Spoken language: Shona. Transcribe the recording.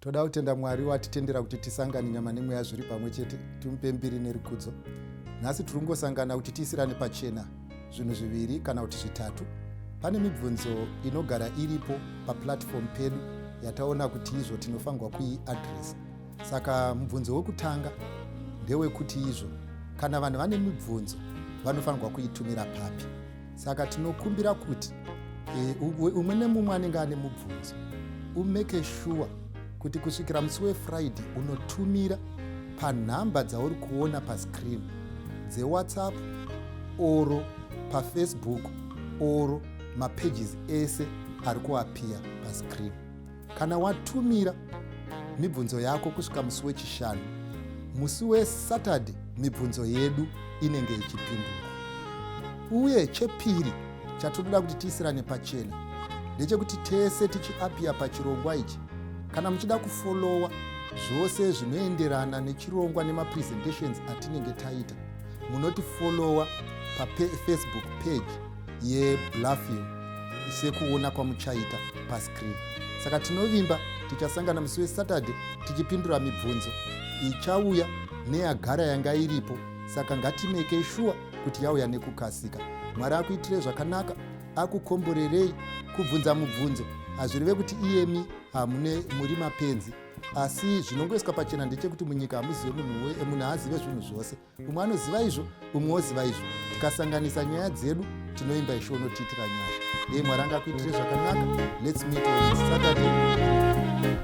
Toda kutenda Mwari watitendera kuti tisangane nyama nemweya zviri pamwe chete, timupe mbiri nerikudzo. Nhasi turungosangana kuti tiisirane pachena zvinhu zviviri kana kuti zvitatu. Pane mibvunzo inogara iripo paplatform pedu yataona kuti izvo tinofanirwa kuiadresa. Saka mubvunzo wekutanga ndewekuti izvo kana vanhu vane mibvunzo vanofanirwa kuitumira papi. Saka tinokumbira kuti umwe nemumwe anenge ane mubvunzo umake sure kuti kusvikira musi weFriday unotumira panhamba dzauri kuona pascreen dzeWhatsApp oro paFacebook oro mapages ese ari kuapia pascreen. Kana watumira mibvunzo yako kusvika musi wechishanu, musi weSaturday mibvunzo yedu inenge ichipindurwa. Uye chepiri chatinoda kuti tiisirane pachena ndechekuti tese tichiapia pachirongwa ichi, kana muchida kufolowa zvose zvinoenderana nechirongwa nemapresentations atinenge taita, munotifolowa paFacebook page yeBluffing sekuona kwamuchaita pascreen. Saka tinovimba tichasangana musi weSaturday tichipindura mibvunzo ichauya neyagara yanga iripo. Saka ngatimeke sure kuti yauya nekukasika. Mwari akuitire zvakanaka, akukomborerei kubvunza mubvunzo. Hazvireve kuti iyemi muri mapenzi, asi zvinongoiswa pachena ndechekuti munyika hamuzive munhu haazive zvinhu zvose. Umwe anoziva izvo, umwe oziva izvo. Tikasanganisa nyaya dzedu tinoimba ishono tiitira nyasha. Mwari ngakuitire zvakanaka. Let's meet on Saturday.